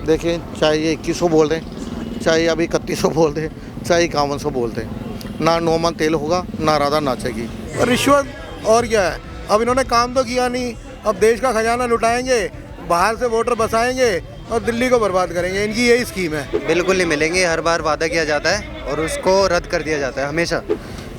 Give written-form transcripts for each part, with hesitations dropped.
देखिए, चाहे ये 2100 बोल दें, चाहे अभी 3100 बोल दें, चाहे 5100 बोल दें, ना 9 मन तेल होगा, ना राधा नाचेगी। रिश्वत और क्या है। अब इन्होंने काम तो किया नहीं, अब देश का खजाना लुटाएंगे, बाहर से वोटर बसाएंगे और दिल्ली को बर्बाद करेंगे। इनकी यही स्कीम है। बिल्कुल नहीं मिलेंगे। हर बार वादा किया जाता है और उसको रद्द कर दिया जाता है हमेशा।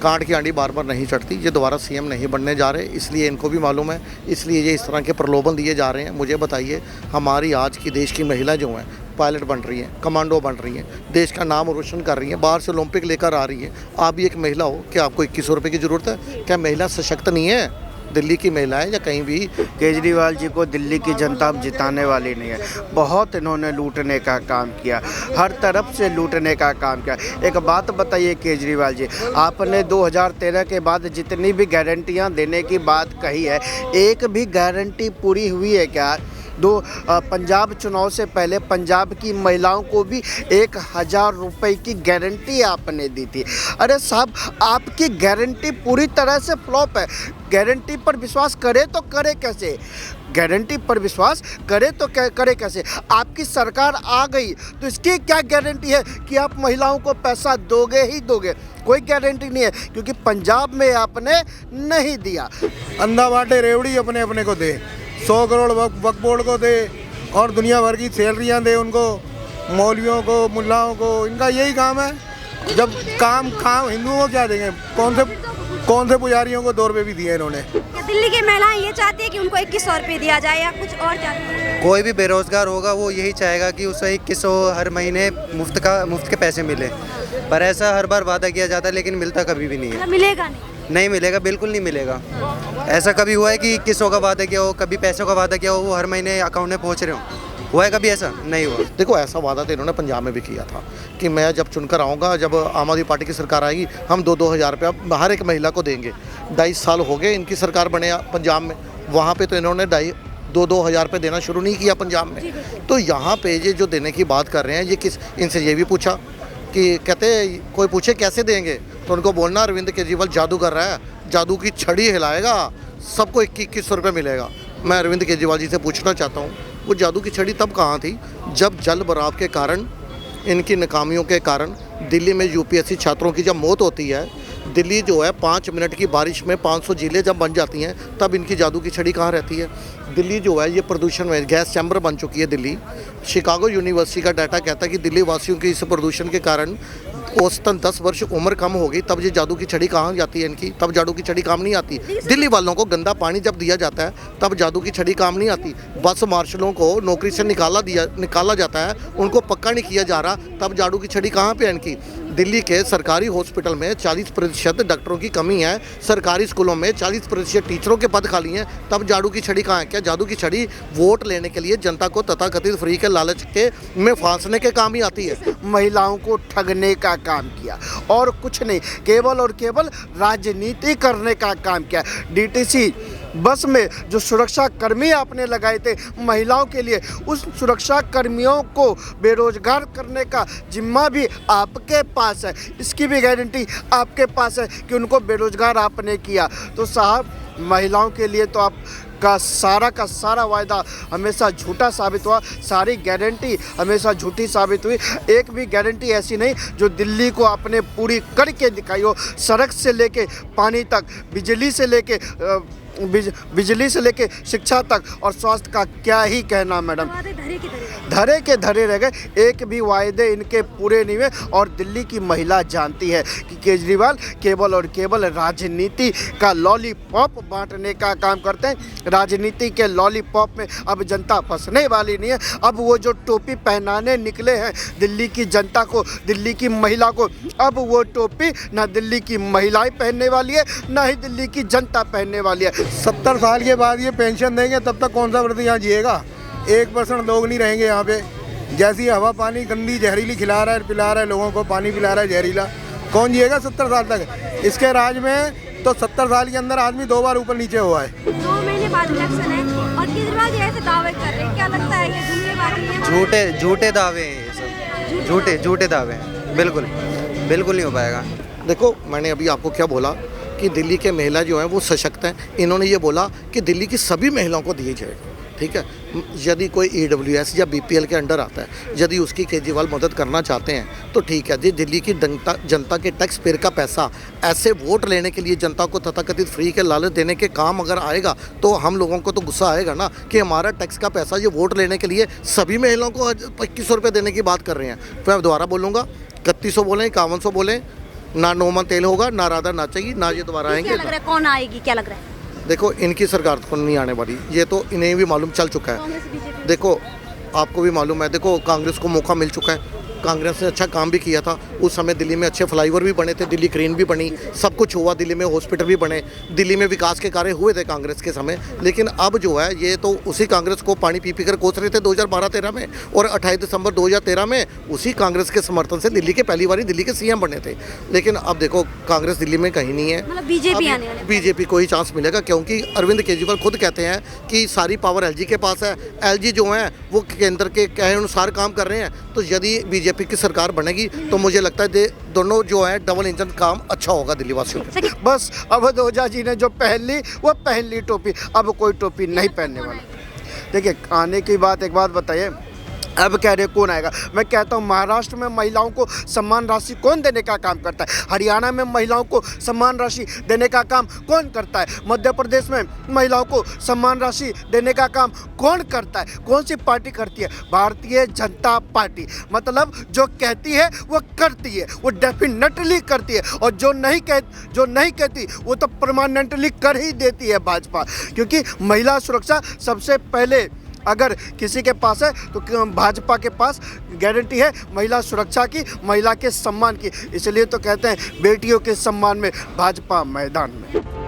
कांट की आंडी बार बार नहीं चढ़ती। ये दोबारा सीएम नहीं बनने जा रहे, इसलिए इनको भी मालूम है, इसलिए ये इस तरह के प्रलोभन दिए जा रहे हैं। मुझे बताइए, हमारी आज की देश की महिला जो हैं, पायलट बन रही हैं, कमांडो बन रही हैं, देश का नाम रोशन कर रही हैं, बाहर से ओलंपिक लेकर आ रही हैं। आप भी एक महिला हो, क्या आपको 2100 रुपये की ज़रूरत है? क्या महिला सशक्त नहीं है? दिल्ली की महिलाएं या कहीं भी। केजरीवाल जी को दिल्ली की जनता अब जिताने वाली नहीं है। बहुत इन्होंने लूटने का काम किया, हर तरफ से लूटने का काम किया। एक बात बताइए केजरीवाल जी, आपने 2013 के बाद जितनी भी गारंटियां देने की बात कही है, एक भी गारंटी पूरी हुई है क्या? पंजाब चुनाव से पहले पंजाब की महिलाओं को भी 1000 रुपये की गारंटी आपने दी थी। अरे साहब, आपकी गारंटी पूरी तरह से फ्लॉप है। गारंटी पर विश्वास करे तो करे कैसे? गारंटी पर विश्वास करे तो करे कैसे? आपकी सरकार आ गई तो इसकी क्या गारंटी है कि आप महिलाओं को पैसा दोगे ही दोगे? कोई गारंटी नहीं है, क्योंकि पंजाब में आपने नहीं दिया। अंधा बाटे रेवड़ी अपने अपने को दे, 100 करोड़ वक्फ बोर्ड को दे और दुनिया भर की सैलरियाँ दे उनको, मौलवियों को, मुल्लाओं को। इनका यही काम है। जब काम हिंदुओं को क्या देंगे? कौन से पुजारियों को 2 रुपये भी दिए इन्होंने? दिल्ली की महिलाएं ये चाहती है कि उनको 2100 रुपये दिया जाए या कुछ और चाहती है? कोई भी बेरोजगार होगा वो यही चाहेगा कि उसे 2100 हर महीने मुफ्त के पैसे मिले। पर ऐसा हर बार वादा किया जाता है लेकिन मिलता कभी भी नहीं है। मिलेगा नहीं? नहीं मिलेगा, बिल्कुल नहीं मिलेगा। ऐसा कभी हुआ है कि 2100 का वादा किया हो, कभी पैसों का वादा किया हो, वो हर महीने अकाउंट में पहुँच रहे हो? हुआ है कभी? ऐसा नहीं हुआ। देखो, ऐसा वादा तो इन्होंने पंजाब में भी किया था कि मैं जब चुनकर आऊँगा, जब आम आदमी पार्टी की सरकार आएगी, हम 2-2 हज़ार रुपया हर एक महिला को देंगे। 2.5 साल हो गए इनकी सरकार बने पंजाब में, वहाँ पे तो इन्होंने 2-2 हज़ार रुपये देना शुरू नहीं किया पंजाब में। तो यहाँ पे ये जो देने की बात कर रहे हैं, ये किस, इनसे ये भी पूछा कि कहते कोई पूछे कैसे देंगे, तो उनको बोलना अरविंद केजरीवाल जादू कर रहा है, जादू की छड़ी हिलाएगा, सबको 2100 रुपये मिलेगा। मैं अरविंद केजरीवाल जी से पूछना चाहता हूँ, वो जादू की छड़ी तब कहाँ थी जब जल भराव के कारण, इनकी नाकामियों के कारण दिल्ली में यूपीएससी छात्रों की जब मौत होती है, दिल्ली जो है 5 मिनट की बारिश में 500 झीलें जब बन जाती हैं, तब इनकी जादू की छड़ी कहाँ रहती है? दिल्ली जो है ये प्रदूषण में गैस चैम्बर बन चुकी है दिल्ली। शिकागो यूनिवर्सिटी का डाटा कहता है कि दिल्ली वासियों की इस प्रदूषण के कारण औसतन 10 वर्ष उम्र कम हो गई। तब ये जादू की छड़ी कहाँ जाती है इनकी? तब जादू की छड़ी काम नहीं आती। दिल्ली वालों को गंदा पानी जब दिया जाता है, तब जादू की छड़ी काम नहीं आती। बस मार्शलों को नौकरी से निकाला जाता है, उनको पक्का नहीं किया जा रहा, तब जादू की छड़ी कहाँ पे है इनकी? दिल्ली के सरकारी हॉस्पिटल में 40% डॉक्टरों की कमी है, सरकारी स्कूलों में 40% टीचरों के पद खाली हैं, तब जादू की छड़ी कहाँ है? क्या जादू की छड़ी वोट लेने के लिए जनता को तथाकथित फ्री के लालच के में फांसने के काम ही आती है? महिलाओं को ठगने का काम किया और कुछ नहीं, केवल और केवल राजनीति करने का काम किया। डीटीसी बस में जो सुरक्षा कर्मी आपने लगाए थे महिलाओं के लिए, उस सुरक्षा कर्मियों को बेरोजगार करने का जिम्मा भी आपके पास है। इसकी भी गारंटी आपके पास है कि उनको बेरोजगार आपने किया। तो साहब, महिलाओं के लिए तो आप का सारा वायदा हमेशा झूठा साबित हुआ, सारी गारंटी हमेशा झूठी साबित हुई। एक भी गारंटी ऐसी नहीं जो दिल्ली को आपने पूरी करके दिखाई हो। सड़क से लेके पानी तक, बिजली से लेके शिक्षा तक और स्वास्थ्य का क्या ही कहना मैडम। धरे के धरे रह गए, एक भी वायदे इनके पूरे नहीं हुए। और दिल्ली की महिला जानती है कि केजरीवाल केवल और केवल राजनीति का लॉलीपॉप बांटने का काम करते हैं। राजनीति के लॉलीपॉप में अब जनता फंसने वाली नहीं है। अब वो जो टोपी पहनाने निकले हैं दिल्ली की जनता को, दिल्ली की महिला को, अब वो टोपी ना दिल्ली की महिलाएं पहनने वाली है, ना ही दिल्ली की जनता पहनने वाली है। 70 साल के बाद ये पेंशन देंगे, तब तक कौन सा व्रत यहाँ जिएगा? 1% लोग नहीं रहेंगे यहाँ पे। जैसी हवा पानी गंदी जहरीली खिला रहा है, पिला रहा है लोगों को, पानी पिला रहा है जहरीला, कौन जिएगा 70 साल तक? इसके राज में तो 70 साल के अंदर आदमी 2 बार ऊपर नीचे हुआ है। 2 महीने बाद इलेक्शन है और केजरीवाल जी ऐसे दावे कर रहे हैं, क्या लगता है ये जुमलेबाजी है? झूठे दावे हैं ये सब, झूठे दावे हैं। बिल्कुल नहीं हो पाएगा। देखो, मैंने अभी आपको क्या बोला कि दिल्ली के महिला जो हैं वो सशक्त हैं। इन्होंने ये बोला कि दिल्ली की सभी महिलाओं को दिए जाए। ठीक है। यदि कोई EWS या BPL के अंडर आता है, यदि उसकी केजरीवाल मदद करना चाहते हैं तो ठीक है जी। दिल्ली की जनता के टैक्स पेयर का पैसा ऐसे वोट लेने के लिए जनता को तथाकथित फ्री के लालच देने के काम अगर आएगा तो हम लोगों को तो गुस्सा आएगा ना कि हमारा टैक्स का पैसा ये वोट लेने के लिए सभी महिलाओं को 2500 रुपये देने की बात कर रहे हैं। फिर मैं दोबारा बोलूँगा, 3100 बोलें, 5100 बोलें, ना नोमन तेल होगा, ना राधा नाचेगी, ना ये दोबारा क्या आएंगे। लग रहा है कौन आएगी, क्या लग रहा है? देखो इनकी सरकार तो नहीं आने वाली, ये तो इन्हें भी मालूम चल चुका है। कांग्रेस बीजेपी देखो आपको भी मालूम है, देखो कांग्रेस को मौका मिल चुका है, कांग्रेस ने अच्छा काम भी किया था। उस समय दिल्ली में अच्छे फ्लाईओवर भी बने थे, दिल्ली ग्रीन भी बनी, सब कुछ हुआ, दिल्ली में हॉस्पिटल भी बने, दिल्ली में विकास के कार्य हुए थे कांग्रेस के समय। लेकिन अब जो है ये तो उसी कांग्रेस को पानी पी कर कोस रहे थे 2012-13 में, और 28 दिसंबर 2013 में उसी कांग्रेस के समर्थन से दिल्ली के पहली बारी दिल्ली के CM बने थे। लेकिन अब देखो कांग्रेस दिल्ली में कहीं नहीं है, मतलब बीजेपी आने वाले। बीजेपी को ही चांस मिलेगा, क्योंकि अरविंद केजरीवाल खुद कहते हैं कि सारी पावर LG के पास है। LG जो है वो केंद्र के कहे अनुसार काम कर रहे हैं। तो यदि बीजेपी की सरकार बनेगी तो मुझे लगता है दोनों जो है डबल इंजन काम अच्छा होगा दिल्ली वासियों के। बस अवध ओझा जी ने जो पहन ली टोपी, अब कोई टोपी नहीं पहनने वाला। देखिए आने की बात, एक बात बताइए, अब कह रहे कौन आएगा? मैं कहता हूँ महाराष्ट्र में महिलाओं को सम्मान राशि कौन देने का काम करता है? हरियाणा में महिलाओं को सम्मान राशि देने का काम कौन करता है? मध्य प्रदेश में महिलाओं को सम्मान राशि देने का काम कौन करता है? कौन सी पार्टी करती है? भारतीय जनता पार्टी। मतलब जो कहती है वो करती है, वो डेफिनेटली करती है, और जो नहीं कहती वो तो परमानेंटली कर ही देती है भाजपा। क्योंकि महिला सुरक्षा सबसे पहले अगर किसी के पास है तो भाजपा के पास गारंटी है महिला सुरक्षा की, महिला के सम्मान की। इसलिए तो कहते हैं बेटियों के सम्मान में भाजपा मैदान में।